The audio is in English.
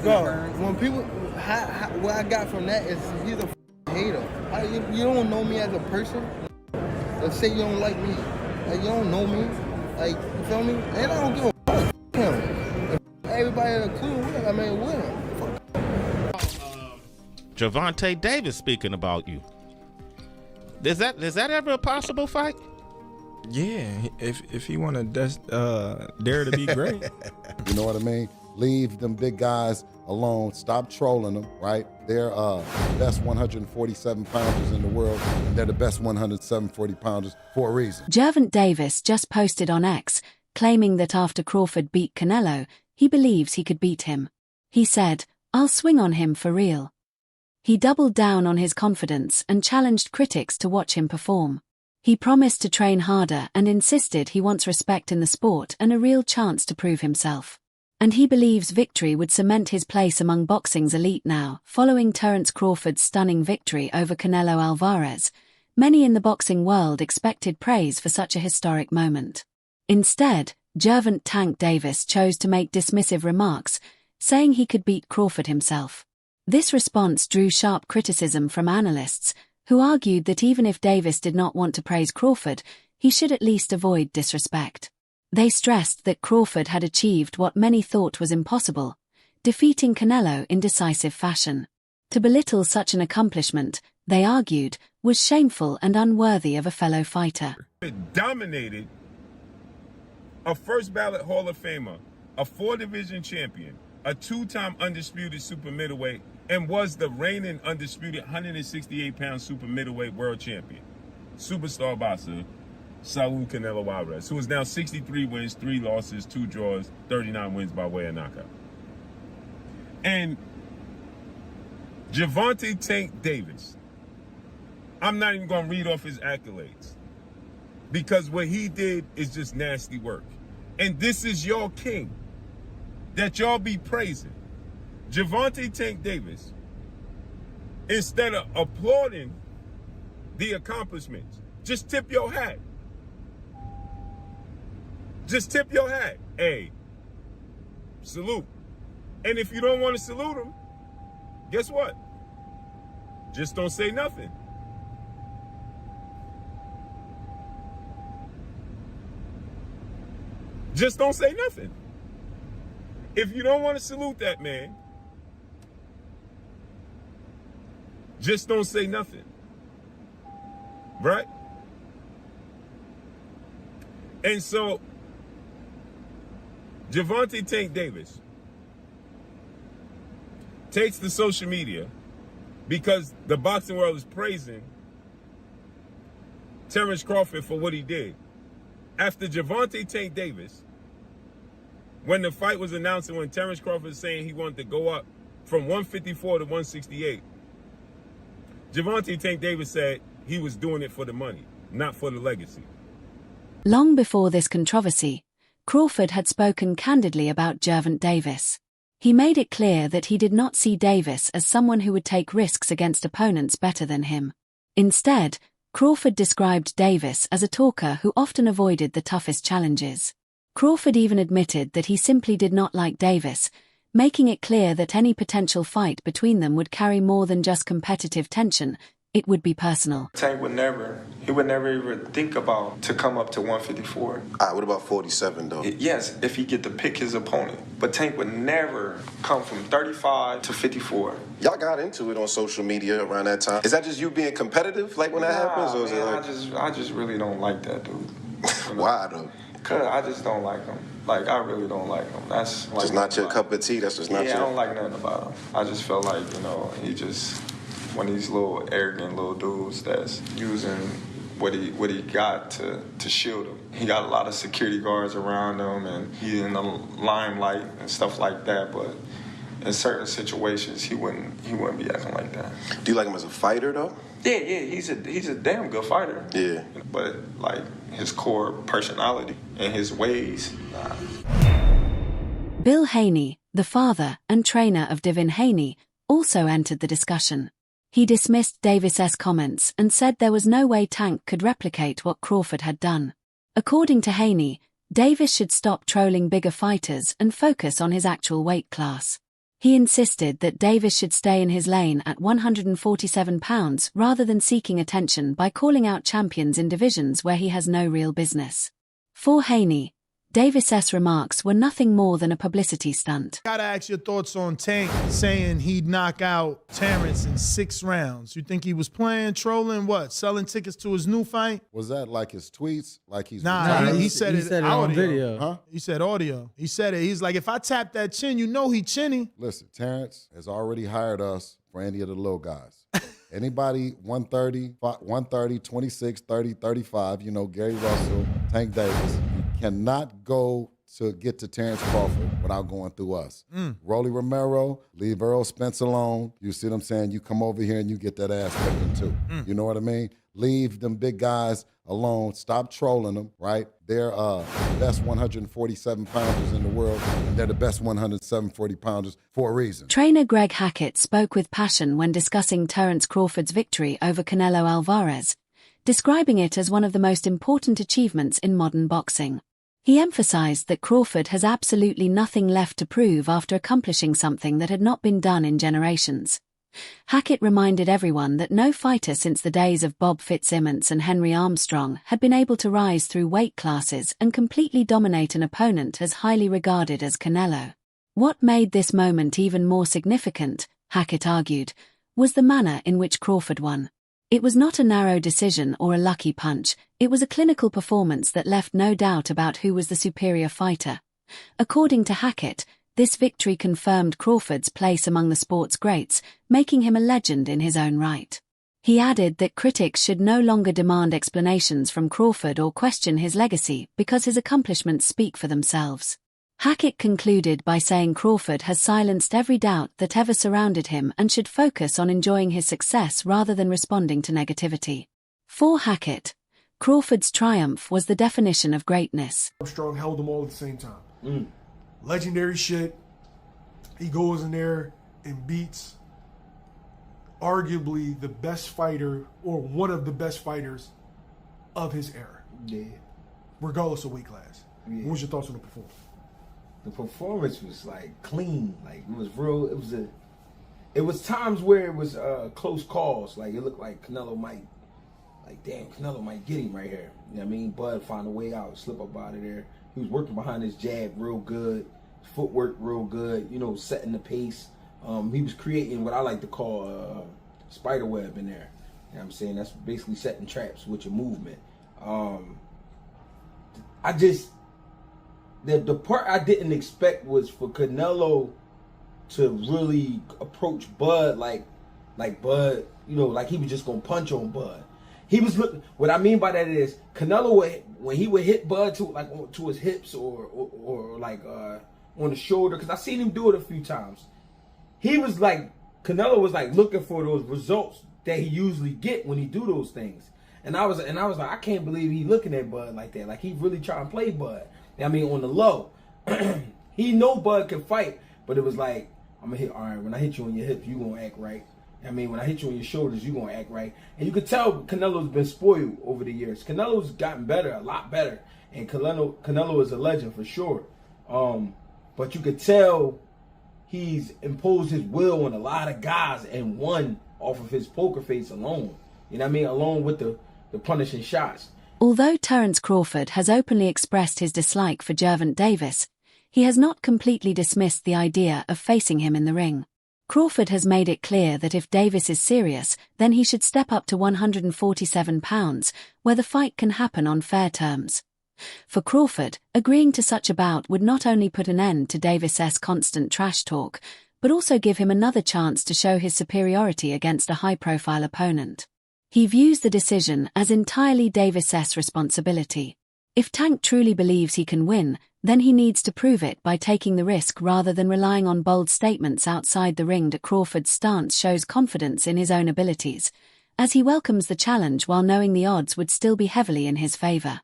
Bro, when people, what I got from that is he's a hater. You don't know me as a person. Let's say you don't like me. Like, you don't know me. Like, you feel me? And I don't give a fuck. Him. If everybody had a clue, I mean, with him. Gervonta Davis speaking about you. Is that ever a possible fight? Yeah, if he want to dare to be great. You know what I mean? Leave them big guys alone. Stop trolling them, right? They're the best 147 pounders in the world, and they're the best 140 pounders for a reason. Gervonta Davis just posted on X, claiming that after Crawford beat Canelo, he believes he could beat him. He said, "I'll swing on him for real." He doubled down on his confidence and challenged critics to watch him perform. He promised to train harder and insisted he wants respect in the sport and a real chance to prove himself. And he believes victory would cement his place among boxing's elite now. Following Terence Crawford's stunning victory over Canelo Alvarez, many in the boxing world expected praise for such a historic moment. Instead, Gervonta "Tank" Davis chose to make dismissive remarks, saying he could beat Crawford himself. This response drew sharp criticism from analysts, who argued that even if Davis did not want to praise Crawford, he should at least avoid disrespect. They stressed that Crawford had achieved what many thought was impossible, defeating Canelo in decisive fashion. To belittle such an accomplishment, they argued, was shameful and unworthy of a fellow fighter. It dominated a first ballot Hall of Famer, a 4-division champion, a 2-time undisputed super middleweight, and was the reigning undisputed 168-pound super middleweight world champion. Superstar boxer Saul Canelo Alvarez, who is now 63 wins, 3 losses, 2 draws, 39 wins by way of knockout. And Gervonta "Tank" Davis, I'm not even going to read off his accolades, because what he did is just nasty work. And this is your king that y'all be praising. Gervonta "Tank" Davis, instead of applauding the accomplishments, just tip your hat. Just tip your hat. Hey, salute. And if you don't want to salute him, guess what? Just don't say nothing. Just don't say nothing. If you don't want to salute that man, just don't say nothing. Right? And so, Gervonta "Tank" Davis takes to social media because the boxing world is praising Terence Crawford for what he did. After Gervonta "Tank" Davis, when the fight was announced and when Terence Crawford was saying he wanted to go up from 154 to 168, Gervonta "Tank" Davis said he was doing it for the money, not for the legacy. Long before this controversy, Crawford had spoken candidly about Gervonta Davis. He made it clear that he did not see Davis as someone who would take risks against opponents better than him. Instead, Crawford described Davis as a talker who often avoided the toughest challenges. Crawford even admitted that he simply did not like Davis, making it clear that any potential fight between them would carry more than just competitive tension. It would be personal. Tank would never even think about to come up to 154. All right, what about 47 though? Yes, if he get to pick his opponent. But Tank would never come from 35 to 54. Y'all got into it on social media around that time. Is that just you being competitive, like when that happens, or is it like... I just really don't like that dude. Why though? Cause I just don't like him. Like, I really don't like him. That's like just not your cup of tea. That's just not your... Yeah, I don't like nothing about him. I just felt like, he just one of these little arrogant little dudes that's using what he got to shield him. He got a lot of security guards around him, and he's in the limelight and stuff like that. But in certain situations, he wouldn't be acting like that. Do you like him as a fighter though? Yeah, he's a damn good fighter. Yeah. But like his core personality and his ways. Bill Haney, the father and trainer of Devin Haney, also entered the discussion. He dismissed Davis's comments and said there was no way Tank could replicate what Crawford had done. According to Haney, Davis should stop trolling bigger fighters and focus on his actual weight class. He insisted that Davis should stay in his lane at 147 pounds rather than seeking attention by calling out champions in divisions where he has no real business. For Haney, Davis's remarks were nothing more than a publicity stunt. Gotta ask your thoughts on Tank saying he'd knock out Terence in 6 rounds. You think he was playing, trolling, what? Selling tickets to his new fight? Was that like his tweets? Like he's Nah, he said it on video. Huh? He said audio. He said it. He's like, if I tap that chin, you know he chinny. Listen, Terence has already hired us for any of the little guys. Anybody 130, 26, 30, 35, you know, Gary Russell, Tank Davis, you cannot go to get to Terence Crawford without going through us. Rolly Romero, leave Earl Spence alone. You see what I'm saying? You come over here and you get that ass whipping too. You know what I mean? Leave them big guys alone. Stop trolling them, right? They're the best 147 pounders in the world, and they're the best 107 pounders for a reason. Trainer Greg Hackett spoke with passion when discussing Terence Crawford's victory over Canelo Alvarez, describing it as one of the most important achievements in modern boxing. He emphasized that Crawford has absolutely nothing left to prove after accomplishing something that had not been done in generations. Hackett reminded everyone that no fighter since the days of Bob Fitzsimmons and Henry Armstrong had been able to rise through weight classes and completely dominate an opponent as highly regarded as Canelo. What made this moment even more significant, Hackett argued, was the manner in which Crawford won. It was not a narrow decision or a lucky punch, it was a clinical performance that left no doubt about who was the superior fighter. According to Hackett, this victory confirmed Crawford's place among the sport's greats, making him a legend in his own right. He added that critics should no longer demand explanations from Crawford or question his legacy because his accomplishments speak for themselves. Hackett concluded by saying Crawford has silenced every doubt that ever surrounded him and should focus on enjoying his success rather than responding to negativity. For Hackett, Crawford's triumph was the definition of greatness. Armstrong held them all at the same time. Legendary shit. He goes in there and beats arguably the best fighter or one of the best fighters of his era. Yeah. Regardless of weight class. Yeah. What was your thoughts on the performance? The performance was like clean. Like it was real. It was times where it was close calls. Like it looked like Canelo might, like damn, Canelo might get him right here. You know what I mean? Bud found a way out, slip up out of there. He was working behind his jab real good, footwork real good, you know, setting the pace. He was creating what I like to call spider web in there. You know what I'm saying? That's basically setting traps with your movement. The part I didn't expect was for Canelo to really approach Bud like Bud, you know, like he was just gonna punch on Bud. He was looking. What I mean by that is Canelo when he would hit Bud to his hips or like on the shoulder, because I seen him do it a few times. He was like Canelo was like looking for those results that he usually get when he do those things. And I was like, I can't believe he looking at Bud like that. Like he really trying to play Bud. I mean, on the low. He know Bud can fight, but it was like, I'm gonna hit. All right, when I hit you on your hips, you gonna act right. I mean, when I hit you on your shoulders, you gonna act right. And you could tell Canelo's been spoiled over the years. Canelo's gotten better, a lot better. And Canelo is a legend for sure. But you could tell he's imposed his will on a lot of guys and won off of his poker face alone. You know what I mean? Along with the punishing shots. Although Terence Crawford has openly expressed his dislike for Gervonta Davis, he has not completely dismissed the idea of facing him in the ring. Crawford has made it clear that if Davis is serious, then he should step up to 147 pounds, where the fight can happen on fair terms. For Crawford, agreeing to such a bout would not only put an end to Davis's constant trash talk, but also give him another chance to show his superiority against a high-profile opponent. He views the decision as entirely Davis's responsibility. If Tank truly believes he can win, then he needs to prove it by taking the risk rather than relying on bold statements outside the ring. Crawford's stance shows confidence in his own abilities, as he welcomes the challenge while knowing the odds would still be heavily in his favor.